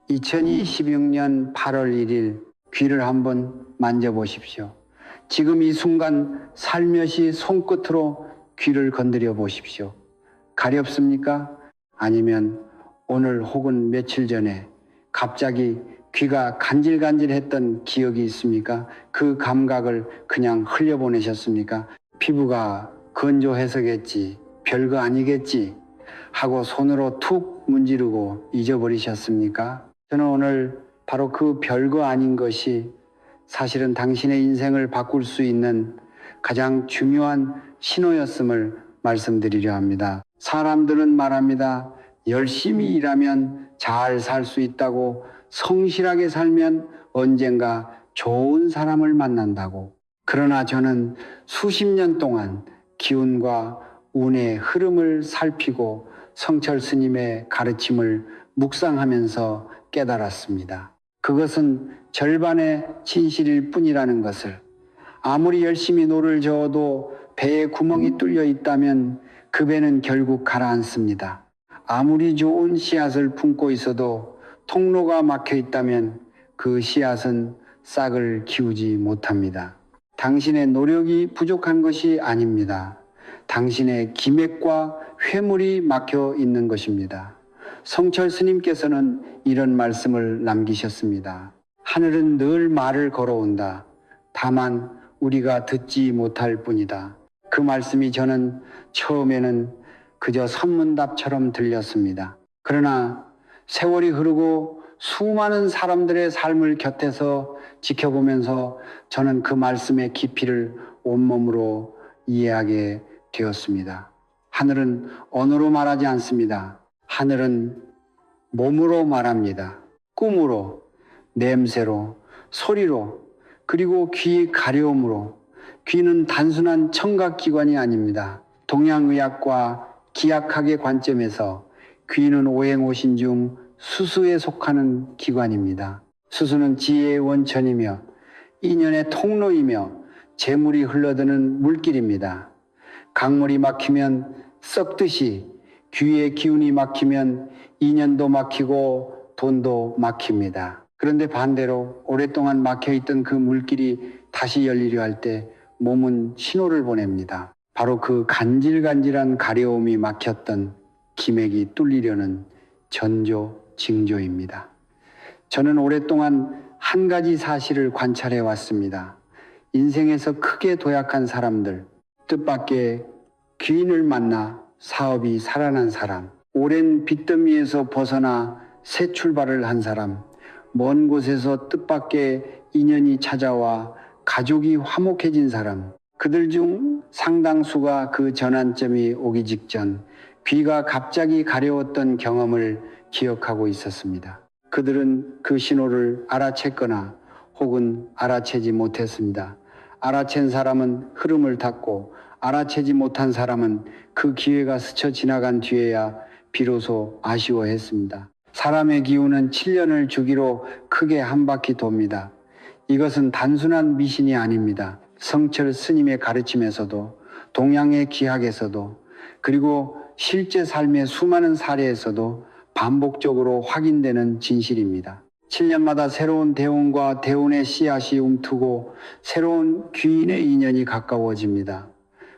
2026년 8월 1일 귀를 한번 만져보십시오. 지금 이 순간 살며시 손끝으로 귀를 건드려 보십시오. 가렵습니까? 아니면 오늘 혹은 며칠 전에 갑자기 귀가 간질간질했던 기억이 있습니까? 그 감각을 그냥 흘려보내셨습니까? 피부가 건조해서겠지, 별거 아니겠지 하고 손으로 툭 문지르고 잊어버리셨습니까? 저는 오늘 바로 그 별거 아닌 것이 사실은 당신의 인생을 바꿀 수 있는 가장 중요한 신호였음을 말씀드리려 합니다. 사람들은 말합니다. 열심히 일하면 잘 살 수 있다고, 성실하게 살면 언젠가 좋은 사람을 만난다고. 그러나 저는 수십 년 동안 기운과 운의 흐름을 살피고 성철 스님의 가르침을 묵상하면서 깨달았습니다. 그것은 절반의 진실일 뿐이라는 것을. 아무리 열심히 노를 저어도 배에 구멍이 뚫려 있다면 그 배는 결국 가라앉습니다. 아무리 좋은 씨앗을 품고 있어도 통로가 막혀 있다면 그 씨앗은 싹을 키우지 못합니다. 당신의 노력이 부족한 것이 아닙니다. 당신의 기맥과 회물이 막혀 있는 것입니다. 성철 스님께서는 이런 말씀을 남기셨습니다. 하늘은 늘 말을 걸어온다. 다만 우리가 듣지 못할 뿐이다. 그 말씀이 저는 처음에는 그저 선문답처럼 들렸습니다. 그러나 세월이 흐르고 수많은 사람들의 삶을 곁에서 지켜보면서 저는 그 말씀의 깊이를 온몸으로 이해하게 되었습니다. 하늘은 언어로 말하지 않습니다. 하늘은 몸으로 말합니다. 꿈으로, 냄새로, 소리로, 그리고 귀 가려움으로. 귀는 단순한 청각기관이 아닙니다. 동양의학과 기약학의 관점에서 귀는 오행오신 중 수수에 속하는 기관입니다. 수수는 지혜의 원천이며 인연의 통로이며 재물이 흘러드는 물길입니다. 강물이 막히면 썩듯이 귀의 기운이 막히면 인연도 막히고 돈도 막힙니다. 그런데 반대로 오랫동안 막혀있던 그 물길이 다시 열리려 할 때 몸은 신호를 보냅니다. 바로 그 간질간질한 가려움이 막혔던 기맥이 뚫리려는 전조, 징조입니다. 저는 오랫동안 한 가지 사실을 관찰해 왔습니다. 인생에서 크게 도약한 사람들, 뜻밖의 귀인을 만나 사업이 살아난 사람, 오랜 빚더미에서 벗어나 새 출발을 한 사람, 먼 곳에서 뜻밖의 인연이 찾아와 가족이 화목해진 사람, 그들 중 상당수가 그 전환점이 오기 직전 귀가 갑자기 가려웠던 경험을 기억하고 있었습니다. 그들은 그 신호를 알아챘거나 혹은 알아채지 못했습니다. 알아챈 사람은 흐름을 탔고 알아채지 못한 사람은 그 기회가 스쳐 지나간 뒤에야 비로소 아쉬워했습니다. 사람의 기운은 7년을 주기로 크게 한 바퀴 돕니다. 이것은 단순한 미신이 아닙니다. 성철 스님의 가르침에서도, 동양의 기학에서도, 그리고 실제 삶의 수많은 사례에서도 반복적으로 확인되는 진실입니다. 7년마다 새로운 대운과 대운의 씨앗이 움트고 새로운 귀인의 인연이 가까워집니다.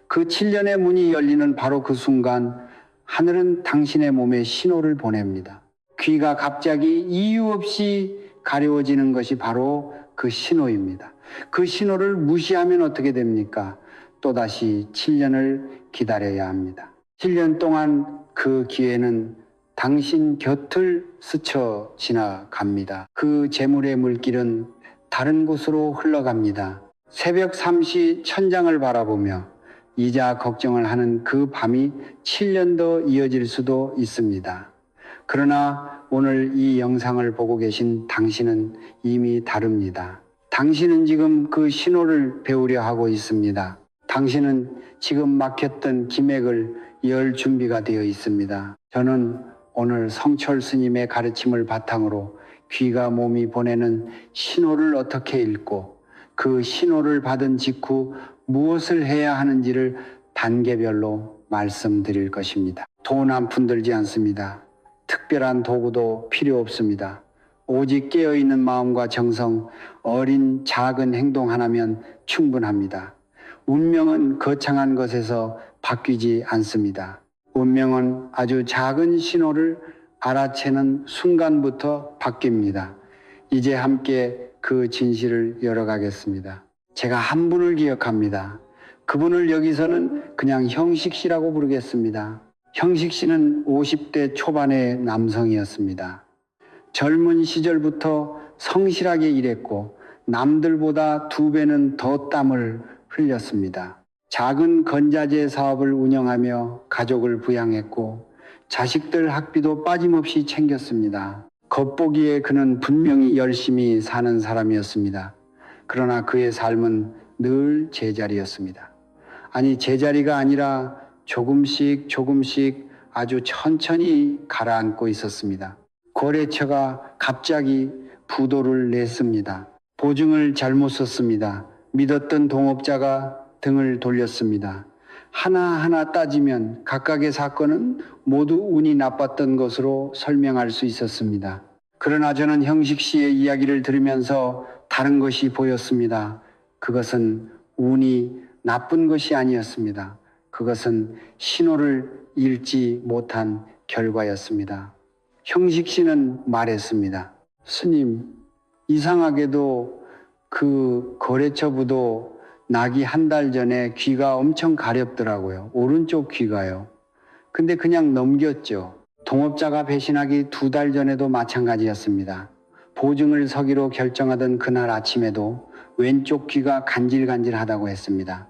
그 7년의 문이 열리는 바로 그 순간 하늘은 당신의 몸에 신호를 보냅니다. 귀가 갑자기 이유 없이 가려워지는 것이 바로 그 신호입니다. 그 신호를 무시하면 어떻게 됩니까? 또다시 7년을 기다려야 합니다. 7년 동안 그 기회는 당신 곁을 스쳐 지나갑니다. 그 재물의 물길은 다른 곳으로 흘러갑니다. 새벽 3시 천장을 바라보며 이자 걱정을 하는 그 밤이 7년 더 이어질 수도 있습니다. 그러나 오늘 이 영상을 보고 계신 당신은 이미 다릅니다. 당신은 지금 그 신호를 배우려 하고 있습니다. 당신은 지금 막혔던 기맥을 열 준비가 되어 있습니다. 저는 오늘 성철 스님의 가르침을 바탕으로 귀가 몸이 보내는 신호를 어떻게 읽고 그 신호를 받은 직후 무엇을 해야 하는지를 단계별로 말씀드릴 것입니다. 돈 한 푼 들지 않습니다. 특별한 도구도 필요 없습니다. 오직 깨어있는 마음과 정성, 어린 작은 행동 하나면 충분합니다. 운명은 거창한 것에서 바뀌지 않습니다. 운명은 아주 작은 신호를 알아채는 순간부터 바뀝니다. 이제 함께 그 진실을 열어가겠습니다. 제가 한 분을 기억합니다. 그분을 여기서는 그냥 형식 씨라고 부르겠습니다. 형식 씨는 50대 초반의 남성이었습니다. 젊은 시절부터 성실하게 일했고 남들보다 2배는 더 땀을 흘렸습니다. 작은 건자재 사업을 운영하며 가족을 부양했고 자식들 학비도 빠짐없이 챙겼습니다. 겉보기에 그는 분명히 열심히 사는 사람이었습니다. 그러나 그의 삶은 늘 제자리였습니다. 아니, 제자리가 아니라 조금씩 아주 천천히 가라앉고 있었습니다. 거래처가 갑자기 부도를 냈습니다. 보증을 잘못 썼습니다. 믿었던 동업자가 등을 돌렸습니다. 하나하나 따지면 각각의 사건은 모두 운이 나빴던 것으로 설명할 수 있었습니다. 그러나 저는 형식 씨의 이야기를 들으면서 다른 것이 보였습니다. 그것은 운이 나쁜 것이 아니었습니다. 그것은 신호를 읽지 못한 결과였습니다. 형식 씨는 말했습니다. 스님, 이상하게도 그 거래처부도 나기 1달 전에 귀가 엄청 가렵더라고요. 오른쪽 귀가요. 근데 그냥 넘겼죠. 동업자가 배신하기 2달 전에도 마찬가지였습니다. 보증을 서기로 결정하던 그날 아침에도 왼쪽 귀가 간질간질하다고 했습니다.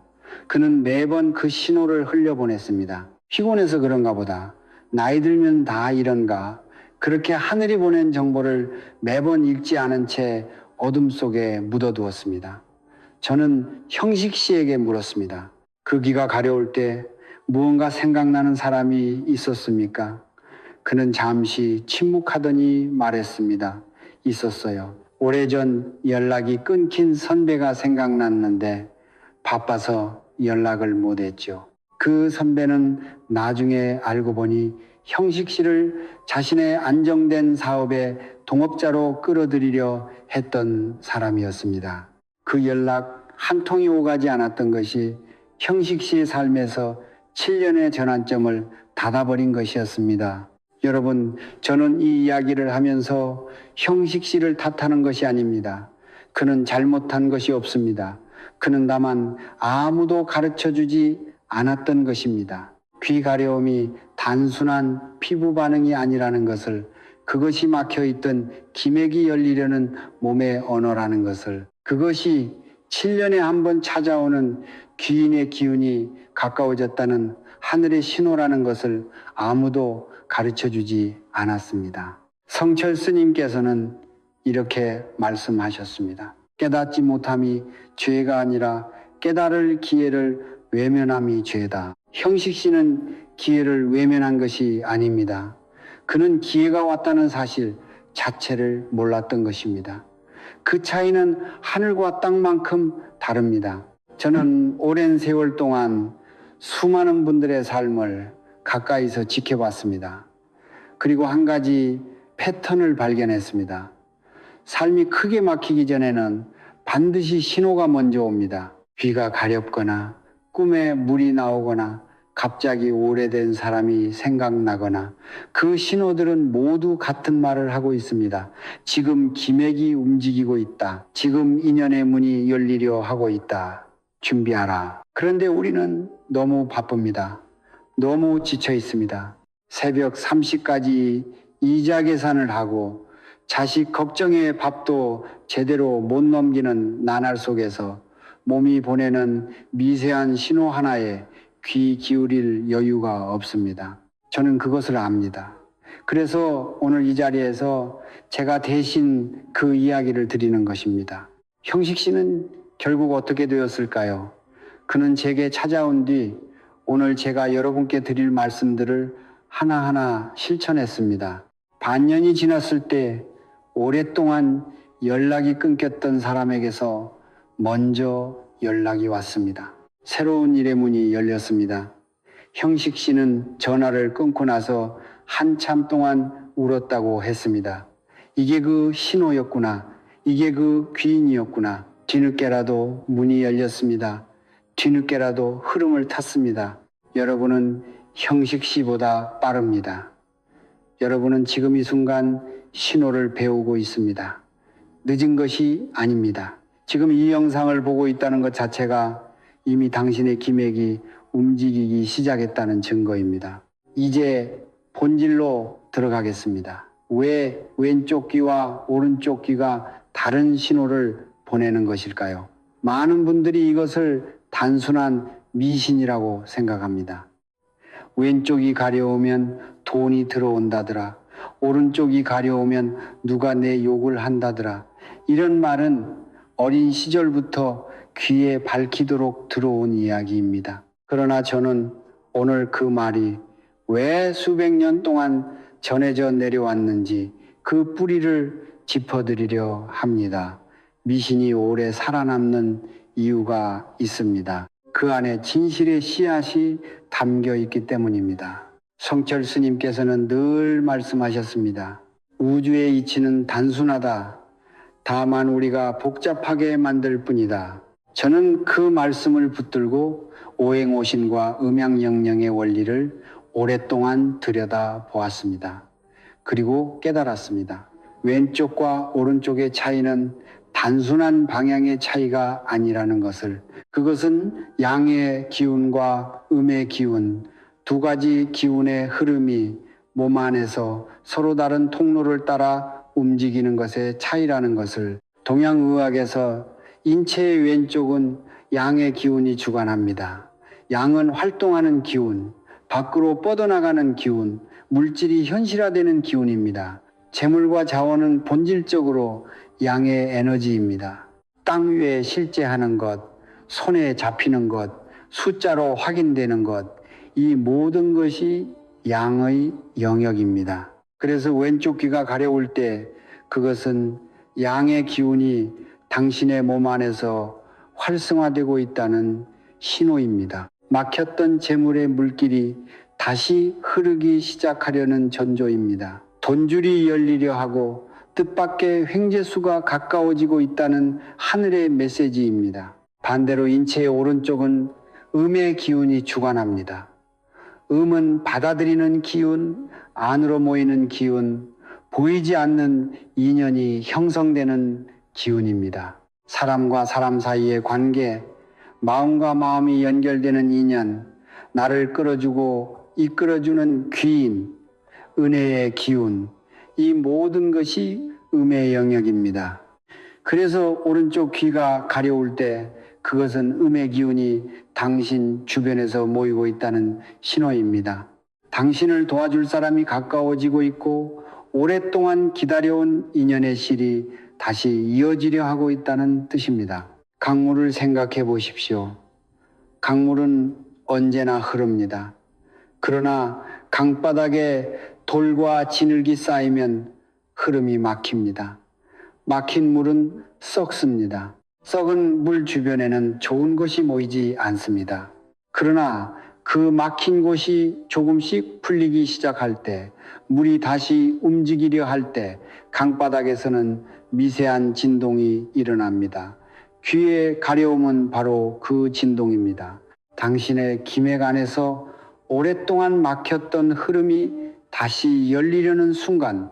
그는 매번 그 신호를 흘려보냈습니다. 피곤해서 그런가 보다. 나이 들면 다 이런가. 그렇게 하늘이 보낸 정보를 매번 읽지 않은 채 어둠 속에 묻어두었습니다. 저는 형식 씨에게 물었습니다. 그 귀가 가려울 때 무언가 생각나는 사람이 있었습니까? 그는 잠시 침묵하더니 말했습니다. 있었어요. 오래전 연락이 끊긴 선배가 생각났는데 바빠서 연락을 못했죠. 그 선배는 나중에 알고 보니 형식 씨를 자신의 안정된 사업의 동업자로 끌어들이려 했던 사람이었습니다. 그 연락 한 통이 오가지 않았던 것이 형식 씨의 삶에서 7년의 전환점을 닫아버린 것이었습니다. 여러분, 저는 이 이야기를 하면서 형식 씨를 탓하는 것이 아닙니다. 그는 잘못한 것이 없습니다. 그는 다만 아무도 가르쳐주지 않았던 것입니다. 귀 가려움이 단순한 피부 반응이 아니라는 것을, 그것이 막혀있던 기맥이 열리려는 몸의 언어라는 것을, 그것이 7년에 한 번 찾아오는 귀인의 기운이 가까워졌다는 하늘의 신호라는 것을 아무도 가르쳐주지 않았습니다. 성철 스님께서는 이렇게 말씀하셨습니다. 깨닫지 못함이 죄가 아니라 깨달을 기회를 외면함이 죄다. 형식 씨는 기회를 외면한 것이 아닙니다. 그는 기회가 왔다는 사실 자체를 몰랐던 것입니다. 그 차이는 하늘과 땅만큼 다릅니다. 저는 오랜 세월 동안 수많은 분들의 삶을 가까이서 지켜봤습니다. 그리고 한 가지 패턴을 발견했습니다. 삶이 크게 막히기 전에는 반드시 신호가 먼저 옵니다. 귀가 가렵거나 꿈에 물이 나오거나 갑자기 오래된 사람이 생각나거나 그 신호들은 모두 같은 말을 하고 있습니다. 지금 기맥이 움직이고 있다. 지금 인연의 문이 열리려 하고 있다. 준비하라. 그런데 우리는 너무 바쁩니다. 너무 지쳐 있습니다. 새벽 3시까지 이자 계산을 하고 자식 걱정에 밥도 제대로 못 넘기는 나날 속에서 몸이 보내는 미세한 신호 하나에 귀 기울일 여유가 없습니다. 저는 그것을 압니다. 그래서 오늘 이 자리에서 제가 대신 그 이야기를 드리는 것입니다. 형식 씨는 결국 어떻게 되었을까요? 그는 제게 찾아온 뒤 오늘 제가 여러분께 드릴 말씀들을 하나하나 실천했습니다. 반년이 지났을 때 오랫동안 연락이 끊겼던 사람에게서 먼저 연락이 왔습니다. 새로운 일의 문이 열렸습니다. 형식 씨는 전화를 끊고 나서 한참 동안 울었다고 했습니다. 이게 그 신호였구나. 이게 그 귀인이었구나. 뒤늦게라도 문이 열렸습니다. 뒤늦게라도 흐름을 탔습니다. 여러분은 형식 씨보다 빠릅니다. 여러분은 지금 이 순간 신호를 배우고 있습니다. 늦은 것이 아닙니다. 지금 이 영상을 보고 있다는 것 자체가 이미 당신의 기맥이 움직이기 시작했다는 증거입니다. 이제 본질로 들어가겠습니다. 왜 왼쪽 귀와 오른쪽 귀가 다른 신호를 보내는 것일까요? 많은 분들이 이것을 단순한 미신이라고 생각합니다. 왼쪽이 가려우면 돈이 들어온다더라. 오른쪽이 가려우면 누가 내 욕을 한다더라. 이런 말은 어린 시절부터 귀에 밝히도록 들어온 이야기입니다. 그러나 저는 오늘 그 말이 왜 수백 년 동안 전해져 내려왔는지 그 뿌리를 짚어드리려 합니다. 미신이 오래 살아남는 이유가 있습니다. 그 안에 진실의 씨앗이 담겨 있기 때문입니다. 성철 스님께서는 늘 말씀하셨습니다. 우주의 이치는 단순하다. 다만 우리가 복잡하게 만들 뿐이다. 저는 그 말씀을 붙들고 오행오신과 음양영령의 원리를 오랫동안 들여다보았습니다. 그리고 깨달았습니다. 왼쪽과 오른쪽의 차이는 단순한 방향의 차이가 아니라는 것을, 그것은 양의 기운과 음의 기운, 두 가지 기운의 흐름이 몸 안에서 서로 다른 통로를 따라 움직이는 것의 차이라는 것을, 동양의학에서 인체의 왼쪽은 양의 기운이 주관합니다. 양은 활동하는 기운, 밖으로 뻗어나가는 기운, 물질이 현실화되는 기운입니다. 재물과 자원은 본질적으로 양의 에너지입니다. 땅 위에 실제하는 것, 손에 잡히는 것, 숫자로 확인되는 것, 이 모든 것이 양의 영역입니다. 그래서 왼쪽 귀가 가려울 때 그것은 양의 기운이 당신의 몸 안에서 활성화되고 있다는 신호입니다. 막혔던 재물의 물길이 다시 흐르기 시작하려는 전조입니다. 돈줄이 열리려 하고 뜻밖의 횡재수가 가까워지고 있다는 하늘의 메시지입니다. 반대로 인체의 오른쪽은 음의 기운이 주관합니다. 음은 받아들이는 기운, 안으로 모이는 기운, 보이지 않는 인연이 형성되는 기운입니다. 사람과 사람 사이의 관계, 마음과 마음이 연결되는 인연, 나를 끌어주고 이끌어주는 귀인, 은혜의 기운, 이 모든 것이 음의 영역입니다. 그래서 오른쪽 귀가 가려울 때 그것은 음의 기운이 당신 주변에서 모이고 있다는 신호입니다. 당신을 도와줄 사람이 가까워지고 있고 오랫동안 기다려온 인연의 실이 다시 이어지려 하고 있다는 뜻입니다. 강물을 생각해 보십시오. 강물은 언제나 흐릅니다. 그러나 강바닥에 돌과 진흙이 쌓이면 흐름이 막힙니다. 막힌 물은 썩습니다. 썩은 물 주변에는 좋은 것이 모이지 않습니다. 그러나 그 막힌 곳이 조금씩 풀리기 시작할 때, 물이 다시 움직이려 할 때 강바닥에서는 미세한 진동이 일어납니다. 귀의 가려움은 바로 그 진동입니다. 당신의 기맥 안에서 오랫동안 막혔던 흐름이 다시 열리려는 순간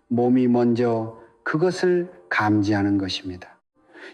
몸이 먼저 그것을 감지하는 것입니다.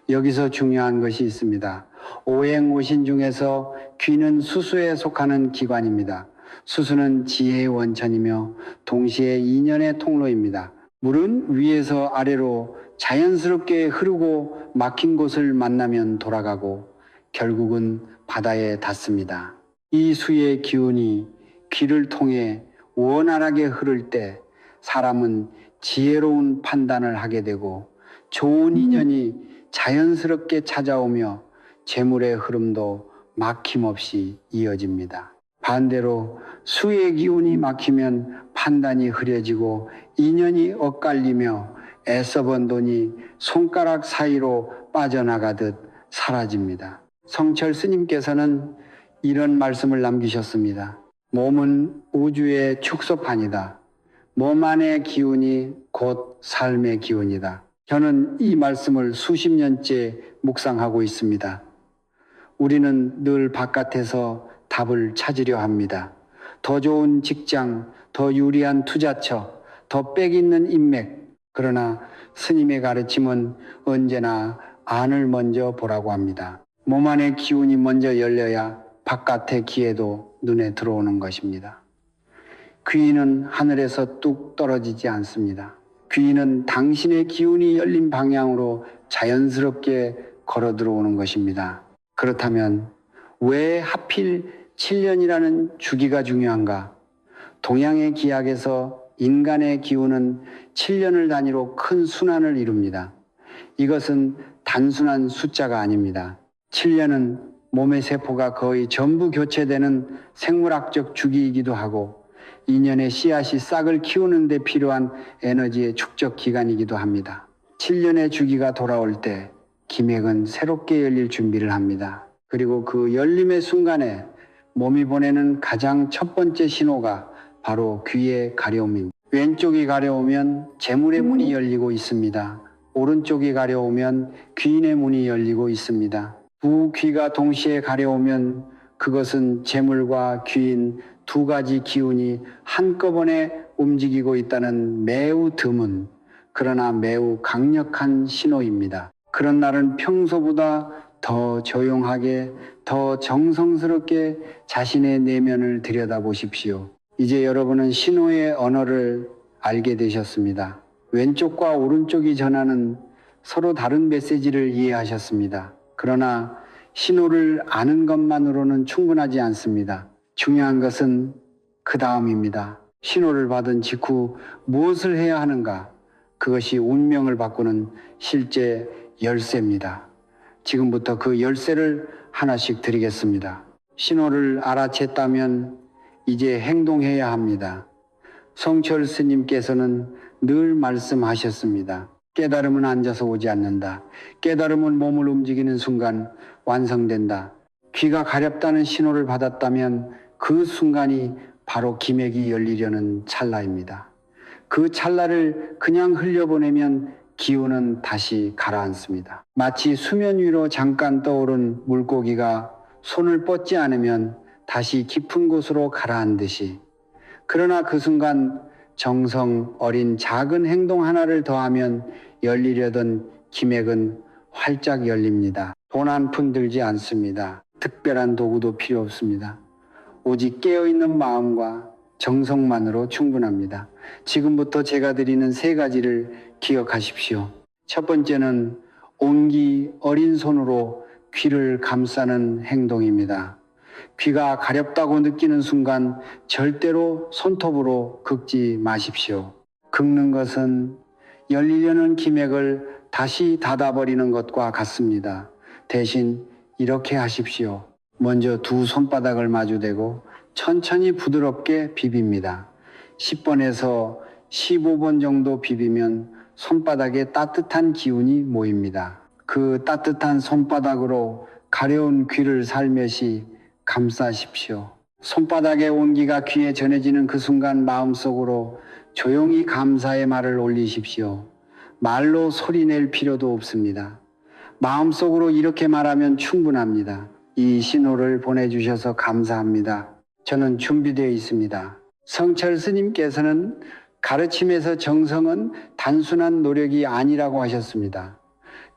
여기서 중요한 것이 있습니다. 오행오신 중에서 귀는 수수에 속하는 기관입니다. 수수는 지혜의 원천이며 동시에 인연의 통로입니다. 물은 위에서 아래로 자연스럽게 흐르고 막힌 곳을 만나면 돌아가고 결국은 바다에 닿습니다. 이 수의 기운이 귀를 통해 원활하게 흐를 때 사람은 지혜로운 판단을 하게 되고 좋은 인연이 자연스럽게 찾아오며 재물의 흐름도 막힘없이 이어집니다. 반대로 수의 기운이 막히면 판단이 흐려지고 인연이 엇갈리며 애써 번 돈이 손가락 사이로 빠져나가듯 사라집니다. 성철 스님께서는 이런 말씀을 남기셨습니다. 몸은 우주의 축소판이다. 몸 안의 기운이 곧 삶의 기운이다. 저는 이 말씀을 수십 년째 묵상하고 있습니다. 우리는 늘 바깥에서 답을 찾으려 합니다. 더 좋은 직장, 더 유리한 투자처, 더 빽 있는 인맥. 그러나 스님의 가르침은 언제나 안을 먼저 보라고 합니다. 몸 안의 기운이 먼저 열려야 바깥의 기회도 눈에 들어오는 것입니다. 귀인은 하늘에서 뚝 떨어지지 않습니다. 귀인은 당신의 기운이 열린 방향으로 자연스럽게 걸어 들어오는 것입니다. 그렇다면 왜 하필 7년이라는 주기가 중요한가? 동양의 기약에서 인간의 기운은 7년을 단위로 큰 순환을 이룹니다. 이것은 단순한 숫자가 아닙니다. 7년은 몸의 세포가 거의 전부 교체되는 생물학적 주기이기도 하고 2년의 씨앗이 싹을 키우는 데 필요한 에너지의 축적 기간이기도 합니다. 7년의 주기가 돌아올 때 기맥은 새롭게 열릴 준비를 합니다. 그리고 그 열림의 순간에 몸이 보내는 가장 첫 번째 신호가 바로 귀의 가려움입니다. 왼쪽이 가려우면 재물의 문이 열리고 있습니다. 오른쪽이 가려우면 귀인의 문이 열리고 있습니다. 두 귀가 동시에 가려우면 그것은 재물과 귀인 두 가지 기운이 한꺼번에 움직이고 있다는 매우 드문 그러나 매우 강력한 신호입니다. 그런 날은 평소보다 더 조용하게, 더 정성스럽게 자신의 내면을 들여다보십시오. 이제 여러분은 신호의 언어를 알게 되셨습니다. 왼쪽과 오른쪽이 전하는 서로 다른 메시지를 이해하셨습니다. 그러나 신호를 아는 것만으로는 충분하지 않습니다. 중요한 것은 그 다음입니다. 신호를 받은 직후 무엇을 해야 하는가? 그것이 운명을 바꾸는 실제 열쇠입니다. 지금부터 그 열쇠를 하나씩 드리겠습니다. 신호를 알아챘다면 이제 행동해야 합니다. 성철 스님께서는 늘 말씀하셨습니다. 깨달음은 앉아서 오지 않는다. 깨달음은 몸을 움직이는 순간 완성된다. 귀가 가렵다는 신호를 받았다면 그 순간이 바로 기맥이 열리려는 찰나입니다. 그 찰나를 그냥 흘려보내면 기운은 다시 가라앉습니다. 마치 수면 위로 잠깐 떠오른 물고기가 손을 뻗지 않으면 다시 깊은 곳으로 가라앉듯이, 그러나 그 순간 정성 어린 작은 행동 하나를 더하면 열리려던 기맥은 활짝 열립니다. 돈 한 푼 들지 않습니다. 특별한 도구도 필요 없습니다. 오직 깨어있는 마음과 정성만으로 충분합니다. 지금부터 제가 드리는 세 가지를 기억하십시오. 첫 번째는 온기 어린 손으로 귀를 감싸는 행동입니다. 귀가 가렵다고 느끼는 순간 절대로 손톱으로 긁지 마십시오. 긁는 것은 열리려는 기맥을 다시 닫아버리는 것과 같습니다. 대신 이렇게 하십시오. 먼저 두 손바닥을 마주대고 천천히 부드럽게 비빕니다. 10번에서 15번 정도 비비면 손바닥에 따뜻한 기운이 모입니다. 그 따뜻한 손바닥으로 가려운 귀를 살며시 감싸십시오. 손바닥의 온기가 귀에 전해지는 그 순간 마음속으로 조용히 감사의 말을 올리십시오. 말로 소리낼 필요도 없습니다. 마음속으로 이렇게 말하면 충분합니다. 이 신호를 보내주셔서 감사합니다. 저는 준비되어 있습니다. 성철 스님께서는 가르침에서 정성은 단순한 노력이 아니라고 하셨습니다.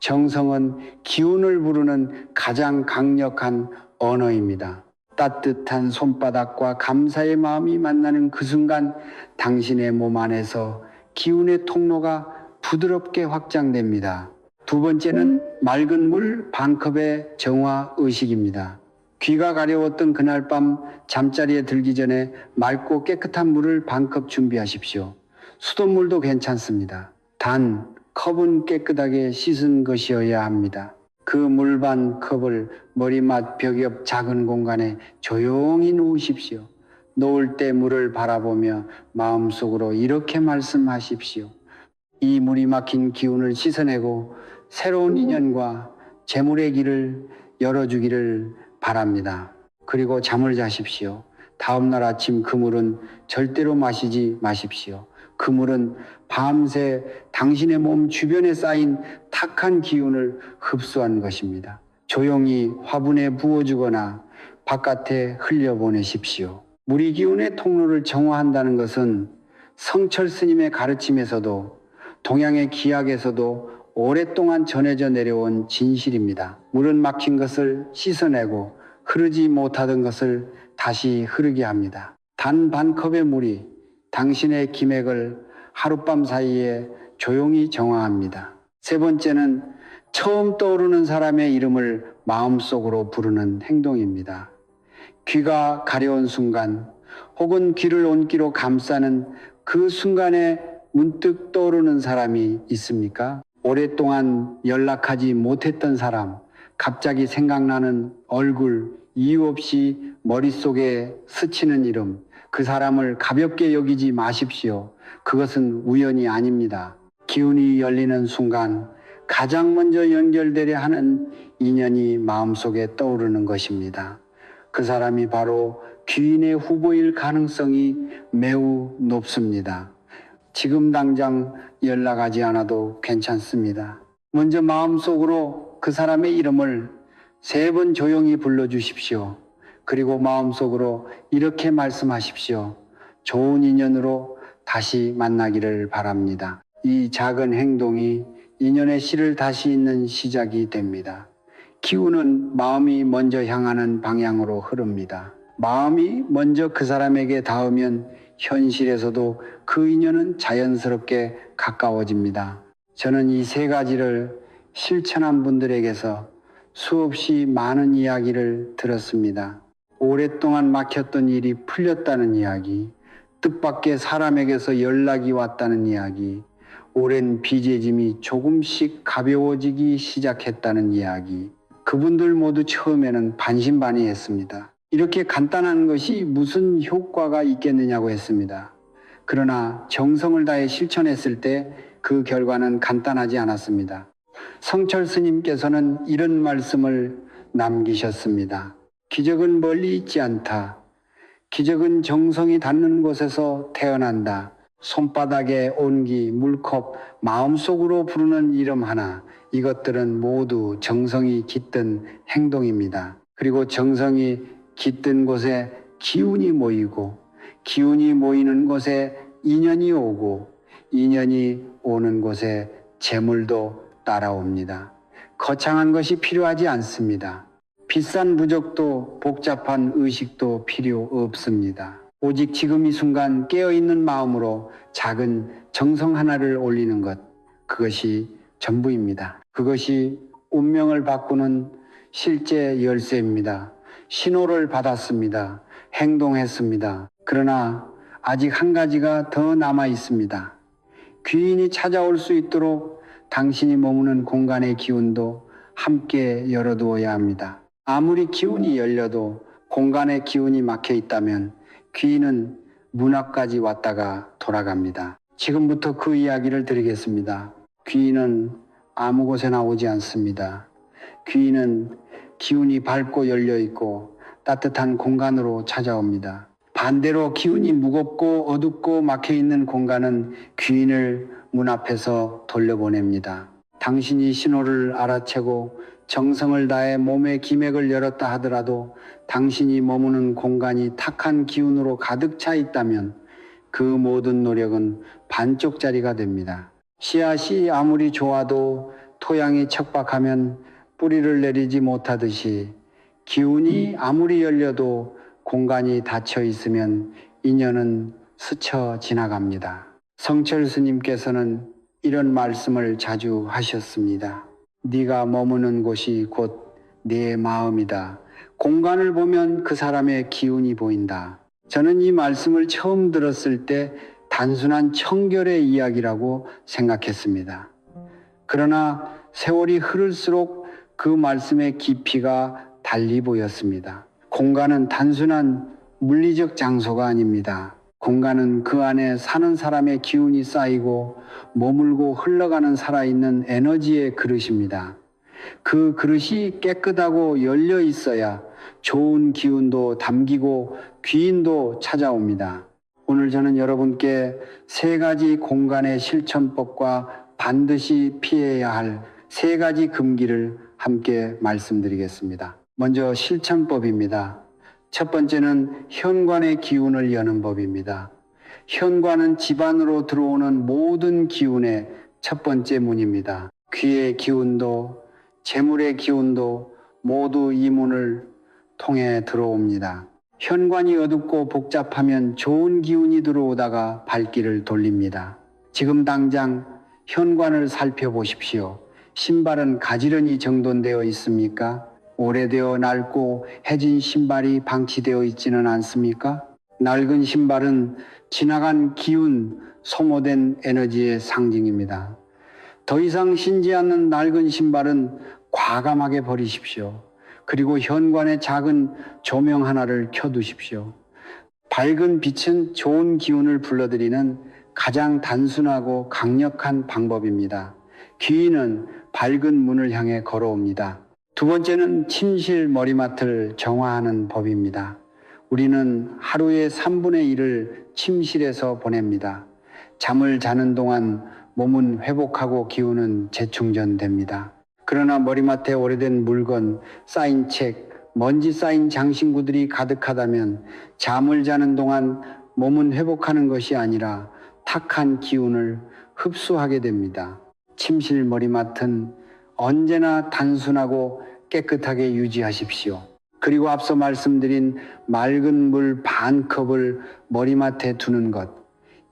정성은 기운을 부르는 가장 강력한 언어입니다. 따뜻한 손바닥과 감사의 마음이 만나는 그 순간 당신의 몸 안에서 기운의 통로가 부드럽게 확장됩니다. 두 번째는 맑은 물 반컵의 정화 의식입니다. 귀가 가려웠던 그날 밤 잠자리에 들기 전에 맑고 깨끗한 물을 반컵 준비하십시오. 수돗물도 괜찮습니다. 단 컵은 깨끗하게 씻은 것이어야 합니다. 그 물 반 컵을 머리맡 벽 옆 작은 공간에 조용히 놓으십시오. 놓을 때 물을 바라보며 마음속으로 이렇게 말씀하십시오. 이 물이 막힌 기운을 씻어내고 새로운 인연과 재물의 길을 열어주기를 바랍니다. 그리고 잠을 자십시오. 다음날 아침 그 물은 절대로 마시지 마십시오. 그 물은 밤새 당신의 몸 주변에 쌓인 탁한 기운을 흡수한 것입니다. 조용히 화분에 부어주거나 바깥에 흘려보내십시오. 무리 기운의 통로를 정화한다는 것은 성철 스님의 가르침에서도 동양의 기약에서도 오랫동안 전해져 내려온 진실입니다. 물은 막힌 것을 씻어내고 흐르지 못하던 것을 다시 흐르게 합니다. 단 반 컵의 물이 당신의 기맥을 하룻밤 사이에 조용히 정화합니다. 세 번째는 처음 떠오르는 사람의 이름을 마음속으로 부르는 행동입니다. 귀가 가려운 순간 혹은 귀를 온기로 감싸는 그 순간에 문득 떠오르는 사람이 있습니까? 오랫동안 연락하지 못했던 사람, 갑자기 생각나는 얼굴, 이유 없이 머릿속에 스치는 이름, 그 사람을 가볍게 여기지 마십시오. 그것은 우연이 아닙니다. 기운이 열리는 순간 가장 먼저 연결되려 하는 인연이 마음속에 떠오르는 것입니다. 그 사람이 바로 귀인의 후보일 가능성이 매우 높습니다. 지금 당장 연락하지 않아도 괜찮습니다. 먼저 마음속으로 그 사람의 이름을 3번 조용히 불러주십시오. 그리고 마음속으로 이렇게 말씀하십시오. 좋은 인연으로 다시 만나기를 바랍니다. 이 작은 행동이 인연의 씨를 다시 잇는 시작이 됩니다. 기운은 마음이 먼저 향하는 방향으로 흐릅니다. 마음이 먼저 그 사람에게 닿으면 현실에서도 그 인연은 자연스럽게 가까워집니다. 저는 이 3가지를 실천한 분들에게서 수없이 많은 이야기를 들었습니다. 오랫동안 막혔던 일이 풀렸다는 이야기, 뜻밖의 사람에게서 연락이 왔다는 이야기, 오랜 빚의 짐이 조금씩 가벼워지기 시작했다는 이야기. 그분들 모두 처음에는 반신반의했습니다. 이렇게 간단한 것이 무슨 효과가 있겠느냐고 했습니다. 그러나 정성을 다해 실천했을 때 그 결과는 간단하지 않았습니다. 성철 스님께서는 이런 말씀을 남기셨습니다. 기적은 멀리 있지 않다. 기적은 정성이 닿는 곳에서 태어난다. 손바닥에 온기, 물컵, 마음속으로 부르는 이름 하나, 이것들은 모두 정성이 깃든 행동입니다. 그리고 정성이 깃든 곳에 기운이 모이고, 기운이 모이는 곳에 인연이 오고, 인연이 오는 곳에 재물도 따라옵니다. 거창한 것이 필요하지 않습니다. 비싼 부적도 복잡한 의식도 필요 없습니다. 오직 지금 이 순간 깨어있는 마음으로 작은 정성 하나를 올리는 것, 그것이 전부입니다. 그것이 운명을 바꾸는 실제 열쇠입니다. 신호를 받았습니다. 행동했습니다. 그러나 아직 한 가지가 더 남아 있습니다. 귀인이 찾아올 수 있도록 당신이 머무는 공간의 기운도 함께 열어두어야 합니다. 아무리 기운이 열려도 공간의 기운이 막혀 있다면 귀인은 문 앞까지 왔다가 돌아갑니다. 지금부터 그 이야기를 드리겠습니다. 귀인은 아무 곳에나 오지 않습니다. 귀인은 기운이 밝고 열려 있고 따뜻한 공간으로 찾아옵니다. 반대로 기운이 무겁고 어둡고 막혀 있는 공간은 귀인을 문 앞에서 돌려보냅니다. 당신이 신호를 알아채고 정성을 다해 몸의 기맥을 열었다 하더라도 당신이 머무는 공간이 탁한 기운으로 가득 차 있다면 그 모든 노력은 반쪽짜리가 됩니다. 씨앗이 아무리 좋아도 토양이 척박하면 뿌리를 내리지 못하듯이 기운이 아무리 열려도 공간이 닫혀 있으면 인연은 스쳐 지나갑니다. 성철 스님께서는 이런 말씀을 자주 하셨습니다. 네가 머무는 곳이 곧 네 마음이다. 공간을 보면 그 사람의 기운이 보인다. 저는 이 말씀을 처음 들었을 때 단순한 청결의 이야기라고 생각했습니다. 그러나 세월이 흐를수록 그 말씀의 깊이가 달리 보였습니다. 공간은 단순한 물리적 장소가 아닙니다. 공간은 그 안에 사는 사람의 기운이 쌓이고 머물고 흘러가는 살아있는 에너지의 그릇입니다. 그 그릇이 깨끗하고 열려 있어야 좋은 기운도 담기고 귀인도 찾아옵니다. 오늘 저는 여러분께 세 가지 공간의 실천법과 반드시 피해야 할 세 가지 금기를 함께 말씀드리겠습니다. 먼저 실천법입니다. 첫 번째는 현관의 기운을 여는 법입니다. 현관은 집 안으로 들어오는 모든 기운의 첫 번째 문입니다. 귀의 기운도 재물의 기운도 모두 이 문을 통해 들어옵니다. 현관이 어둡고 복잡하면 좋은 기운이 들어오다가 발길을 돌립니다. 지금 당장 현관을 살펴보십시오. 신발은 가지런히 정돈되어 있습니까? 오래되어 낡고 해진 신발이 방치되어 있지는 않습니까? 낡은 신발은 지나간 기운, 소모된 에너지의 상징입니다. 더 이상 신지 않는 낡은 신발은 과감하게 버리십시오. 그리고 현관에 작은 조명 하나를 켜두십시오. 밝은 빛은 좋은 기운을 불러들이는 가장 단순하고 강력한 방법입니다. 귀인은 밝은 문을 향해 걸어옵니다. 두 번째는 침실 머리맡을 정화하는 법입니다. 우리는 하루의 3분의 1을 침실에서 보냅니다. 잠을 자는 동안 몸은 회복하고 기운은 재충전됩니다. 그러나 머리맡에 오래된 물건, 쌓인 책, 먼지 쌓인 장신구들이 가득하다면 잠을 자는 동안 몸은 회복하는 것이 아니라 탁한 기운을 흡수하게 됩니다. 침실 머리맡은 언제나 단순하고 깨끗하게 유지하십시오. 그리고 앞서 말씀드린 맑은 물 반 컵을 머리맡에 두는 것,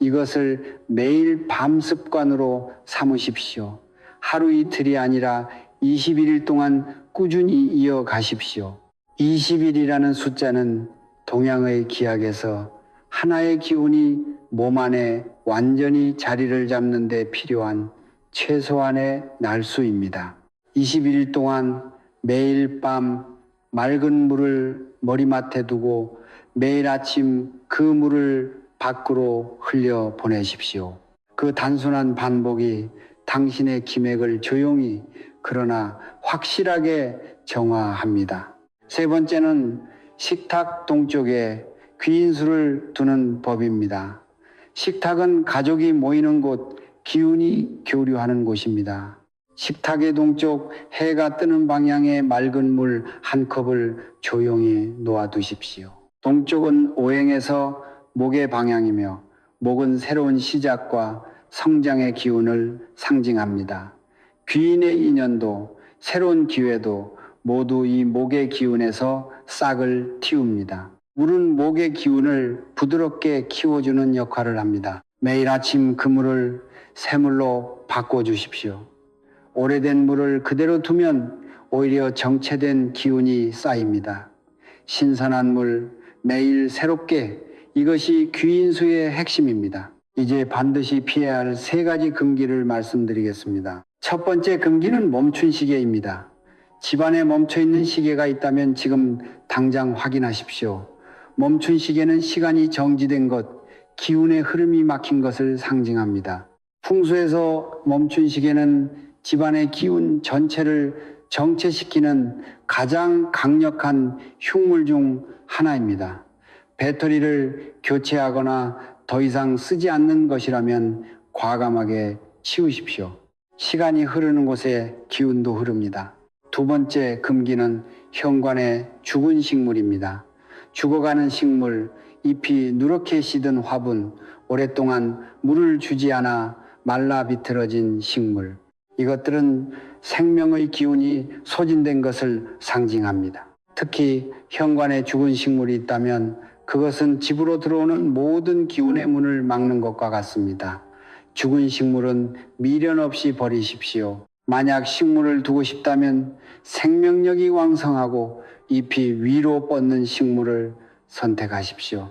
이것을 매일 밤 습관으로 삼으십시오. 하루 이틀이 아니라 21일 동안 꾸준히 이어가십시오. 20일이라는 숫자는 동양의 기약에서 하나의 기운이 몸 안에 완전히 자리를 잡는 데 필요한 최소한의 날수입니다. 21일 동안 매일 밤 맑은 물을 머리맡에 두고 매일 아침 그 물을 밖으로 흘려 보내십시오. 그 단순한 반복이 당신의 기맥을 조용히 그러나 확실하게 정화합니다. 세 번째는 식탁 동쪽에 귀인수를 두는 법입니다. 식탁은 가족이 모이는 곳, 기운이 교류하는 곳입니다. 식탁의 동쪽 해가 뜨는 방향에 맑은 물 한 컵을 조용히 놓아두십시오. 동쪽은 오행에서 목의 방향이며 목은 새로운 시작과 성장의 기운을 상징합니다. 귀인의 인연도 새로운 기회도 모두 이 목의 기운에서 싹을 틔웁니다. 물은 목의 기운을 부드럽게 키워주는 역할을 합니다. 매일 아침 그 물을 새 물로 바꿔주십시오. 오래된 물을 그대로 두면 오히려 정체된 기운이 쌓입니다. 신선한 물, 매일 새롭게, 이것이 귀인수의 핵심입니다. 이제 반드시 피해야 할 세 가지 금기를 말씀드리겠습니다. 첫 번째 금기는 멈춘 시계입니다. 집안에 멈춰있는 시계가 있다면 지금 당장 확인하십시오. 멈춘 시계는 시간이 정지된 것, 기운의 흐름이 막힌 것을 상징합니다. 풍수에서 멈춘 시계는 집안의 기운 전체를 정체시키는 가장 강력한 흉물 중 하나입니다. 배터리를 교체하거나 더 이상 쓰지 않는 것이라면 과감하게 치우십시오. 시간이 흐르는 곳에 기운도 흐릅니다. 두 번째 금기는 현관의 죽은 식물입니다. 죽어가는 식물, 잎이 누렇게 시든 화분, 오랫동안 물을 주지 않아 말라 비틀어진 식물. 이것들은 생명의 기운이 소진된 것을 상징합니다. 특히 현관에 죽은 식물이 있다면 그것은 집으로 들어오는 모든 기운의 문을 막는 것과 같습니다. 죽은 식물은 미련 없이 버리십시오. 만약 식물을 두고 싶다면 생명력이 왕성하고 잎이 위로 뻗는 식물을 선택하십시오.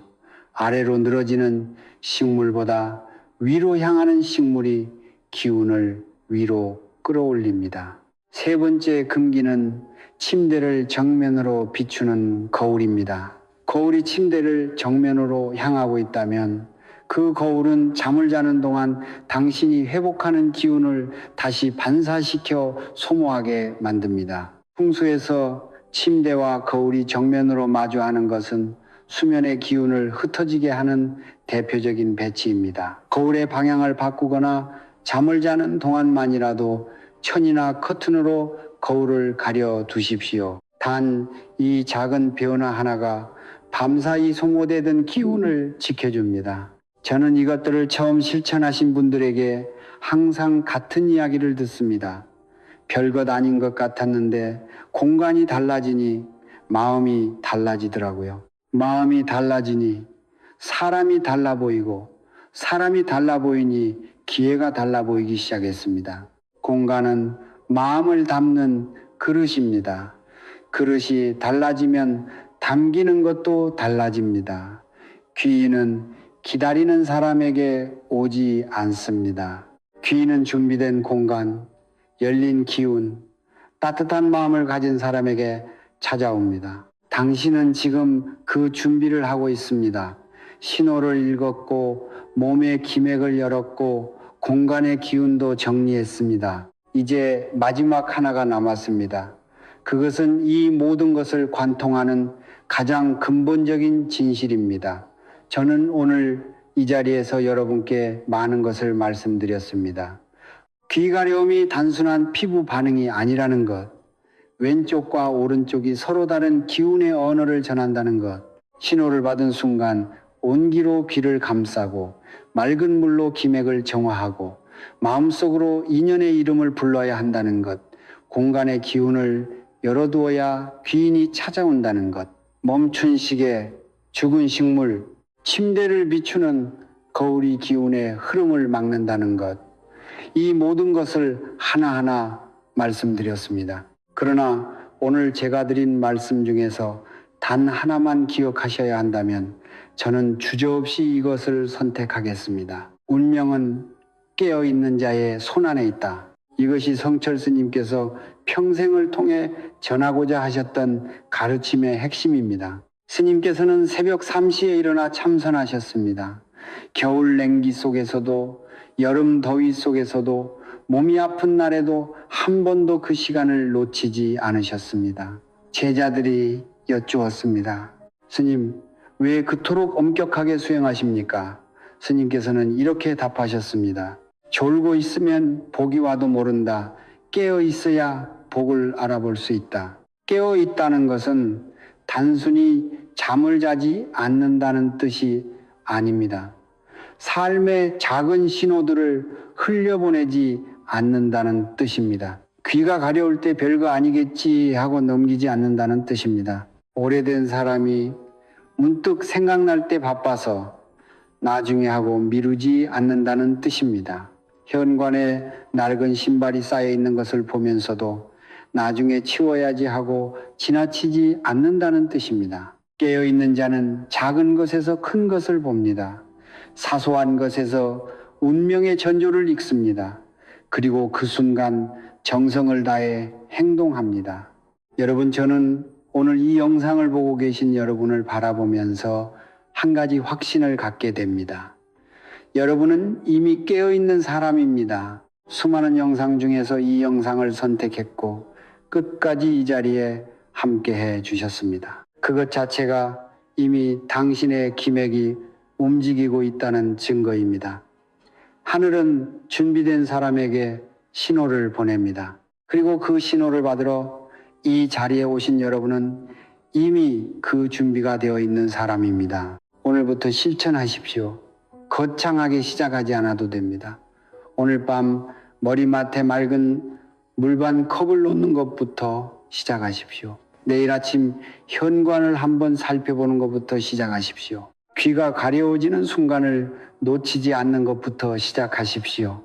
아래로 늘어지는 식물보다 위로 향하는 식물이 기운을 위로 끌어올립니다. 세 번째 금기는 침대를 정면으로 비추는 거울입니다. 거울이 침대를 정면으로 향하고 있다면 그 거울은 잠을 자는 동안 당신이 회복하는 기운을 다시 반사시켜 소모하게 만듭니다. 풍수에서 침대와 거울이 정면으로 마주하는 것은 수면의 기운을 흩어지게 하는 대표적인 배치입니다. 거울의 방향을 바꾸거나 잠을 자는 동안만이라도 천이나 커튼으로 거울을 가려 두십시오. 단 이 작은 변화 하나가 밤사이 소모되던 기운을 지켜줍니다. 저는 이것들을 처음 실천하신 분들에게 항상 같은 이야기를 듣습니다. 별것 아닌 것 같았는데 공간이 달라지니 마음이 달라지더라고요. 마음이 달라지니 사람이 달라 보이고, 사람이 달라 보이니 기회가 달라 보이기 시작했습니다. 공간은 마음을 담는 그릇입니다. 그릇이 달라지면 담기는 것도 달라집니다. 귀인은 기다리는 사람에게 오지 않습니다. 귀인은 준비된 공간, 열린 기운, 따뜻한 마음을 가진 사람에게 찾아옵니다. 당신은 지금 그 준비를 하고 있습니다. 신호를 읽었고 몸의 기맥을 열었고 공간의 기운도 정리했습니다. 이제 마지막 하나가 남았습니다. 그것은 이 모든 것을 관통하는 가장 근본적인 진실입니다. 저는 오늘 이 자리에서 여러분께 많은 것을 말씀드렸습니다. 귀가려움이 단순한 피부 반응이 아니라는 것, 왼쪽과 오른쪽이 서로 다른 기운의 언어를 전한다는 것, 신호를 받은 순간 온기로 귀를 감싸고 맑은 물로 기맥을 정화하고 마음속으로 인연의 이름을 불러야 한다는 것, 공간의 기운을 열어두어야 귀인이 찾아온다는 것, 멈춘 시계, 죽은 식물, 침대를 비추는 거울이 기운의 흐름을 막는다는 것, 이 모든 것을 하나하나 말씀드렸습니다. 그러나 오늘 제가 드린 말씀 중에서 단 하나만 기억하셔야 한다면 저는 주저없이 이것을 선택하겠습니다. 운명은 깨어있는 자의 손안에 있다. 이것이 성철 스님께서 평생을 통해 전하고자 하셨던 가르침의 핵심입니다. 스님께서는 새벽 3시에 일어나 참선하셨습니다. 겨울 냉기 속에서도 여름 더위 속에서도 몸이 아픈 날에도 한 번도 그 시간을 놓치지 않으셨습니다. 제자들이 여쭈었습니다. 스님, 왜 그토록 엄격하게 수행하십니까? 스님께서는 이렇게 답하셨습니다. 졸고 있으면 복이 와도 모른다. 깨어 있어야 복을 알아볼 수 있다. 깨어 있다는 것은 단순히 잠을 자지 않는다는 뜻이 아닙니다. 삶의 작은 신호들을 흘려보내지 않는다는 뜻입니다. 귀가 가려울 때 별거 아니겠지 하고 넘기지 않는다는 뜻입니다. 오래된 사람이 문득 생각날 때 바빠서 나중에 하고 미루지 않는다는 뜻입니다. 현관에 낡은 신발이 쌓여 있는 것을 보면서도 나중에 치워야지 하고 지나치지 않는다는 뜻입니다. 깨어있는 자는 작은 것에서 큰 것을 봅니다. 사소한 것에서 운명의 전조를 읽습니다. 그리고 그 순간 정성을 다해 행동합니다. 여러분, 저는 오늘 이 영상을 보고 계신 여러분을 바라보면서 한 가지 확신을 갖게 됩니다. 여러분은 이미 깨어있는 사람입니다. 수많은 영상 중에서 이 영상을 선택했고 끝까지 이 자리에 함께해 주셨습니다. 그것 자체가 이미 당신의 기맥이 움직이고 있다는 증거입니다. 하늘은 준비된 사람에게 신호를 보냅니다. 그리고 그 신호를 받으러 이 자리에 오신 여러분은 이미 그 준비가 되어 있는 사람입니다. 오늘부터 실천하십시오. 거창하게 시작하지 않아도 됩니다. 오늘 밤 머리맡에 맑은 물반 컵을 놓는 것부터 시작하십시오. 내일 아침 현관을 한번 살펴보는 것부터 시작하십시오. 귀가 가려워지는 순간을 놓치지 않는 것부터 시작하십시오.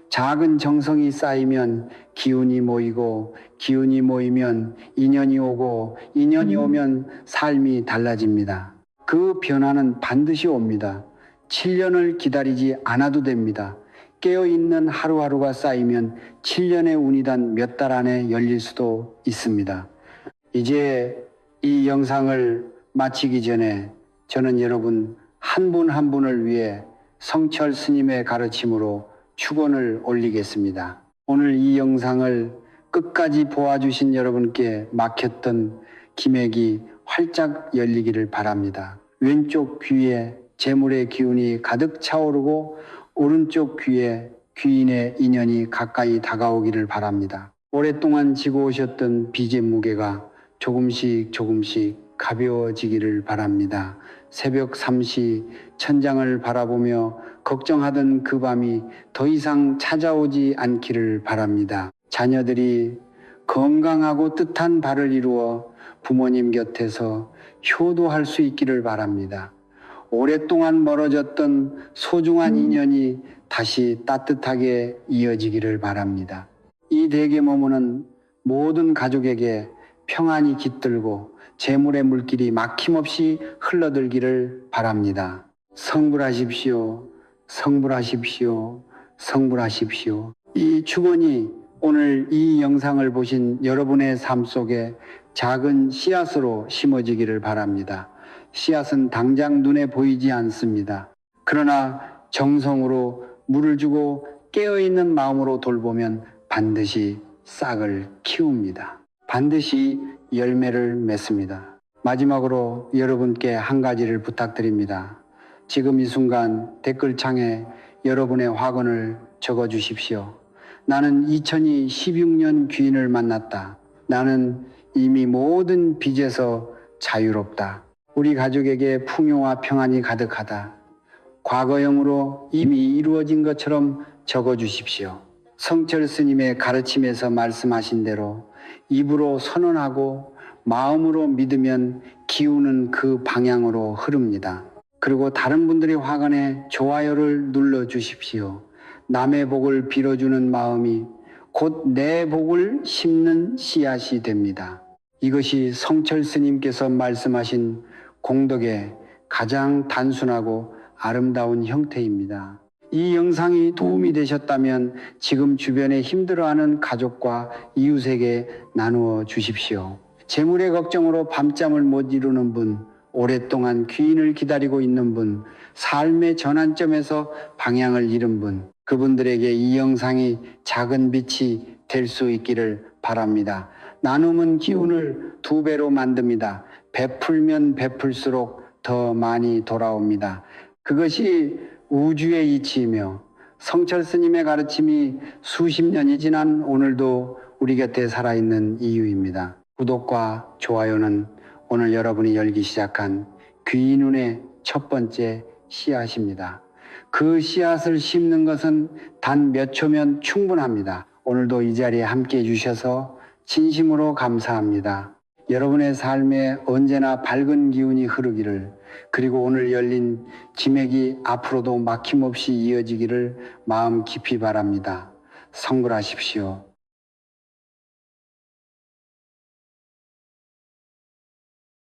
작은 정성이 쌓이면 기운이 모이고, 기운이 모이면 인연이 오고, 인연이 오면 삶이 달라집니다. 그 변화는 반드시 옵니다. 7년을 기다리지 않아도 됩니다. 깨어있는 하루하루가 쌓이면 7년의 운이단 몇 달 안에 열릴 수도 있습니다. 이제 이 영상을 마치기 전에 저는 여러분 한 분 한 분을 위해 성철 스님의 가르침으로 축원을 올리겠습니다. 오늘 이 영상을 끝까지 보아주신 여러분께 막혔던 기맥이 활짝 열리기를 바랍니다. 왼쪽 귀에 재물의 기운이 가득 차오르고 오른쪽 귀에 귀인의 인연이 가까이 다가오기를 바랍니다. 오랫동안 지고 오셨던 빚의 무게가 조금씩 가벼워지기를 바랍니다. 새벽 3시 천장을 바라보며 걱정하던 그 밤이 더 이상 찾아오지 않기를 바랍니다. 자녀들이 건강하고 뜻한 바를 이루어 부모님 곁에서 효도할 수 있기를 바랍니다. 오랫동안 멀어졌던 소중한 인연이 다시 따뜻하게 이어지기를 바랍니다. 이 댁에 머무는 모든 가족에게 평안이 깃들고 재물의 물길이 막힘없이 흘러들기를 바랍니다. 성불하십시오. 성불하십시오. 성불하십시오. 이 축원이 오늘 이 영상을 보신 여러분의 삶 속에 작은 씨앗으로 심어지기를 바랍니다. 씨앗은 당장 눈에 보이지 않습니다. 그러나 정성으로 물을 주고 깨어있는 마음으로 돌보면 반드시 싹을 키웁니다. 반드시 열매를 맺습니다. 마지막으로 여러분께 한 가지를 부탁드립니다. 지금 이 순간 댓글창에 여러분의 확언을 적어 주십시오. 나는 2016년 귀인을 만났다. 나는 이미 모든 빚에서 자유롭다. 우리 가족에게 풍요와 평안이 가득하다. 과거형으로 이미 이루어진 것처럼 적어 주십시오. 성철 스님의 가르침에서 말씀하신 대로 입으로 선언하고 마음으로 믿으면 기운은 그 방향으로 흐릅니다. 그리고 다른 분들의 화관에 좋아요를 눌러 주십시오. 남의 복을 빌어주는 마음이 곧 내 복을 심는 씨앗이 됩니다. 이것이 성철 스님께서 말씀하신 공덕의 가장 단순하고 아름다운 형태입니다. 이 영상이 도움이 되셨다면 지금 주변에 힘들어하는 가족과 이웃에게 나누어 주십시오. 재물의 걱정으로 밤잠을 못 이루는 분, 오랫동안 귀인을 기다리고 있는 분, 삶의 전환점에서 방향을 잃은 분, 그분들에게 이 영상이 작은 빛이 될 수 있기를 바랍니다. 나눔은 기운을 2배로 만듭니다. 베풀면 베풀수록 더 많이 돌아옵니다. 그것이 우주의 이치이며 성철 스님의 가르침이 수십 년이 지난 오늘도 우리 곁에 살아있는 이유입니다. 구독과 좋아요는 오늘 여러분이 열기 시작한 귀인운의 첫 번째 씨앗입니다. 그 씨앗을 심는 것은 단 몇 초면 충분합니다. 오늘도 이 자리에 함께 해주셔서 진심으로 감사합니다. 여러분의 삶에 언제나 밝은 기운이 흐르기를, 그리고 오늘 열린 지맥이 앞으로도 막힘없이 이어지기를 마음 깊이 바랍니다. 성불하십시오.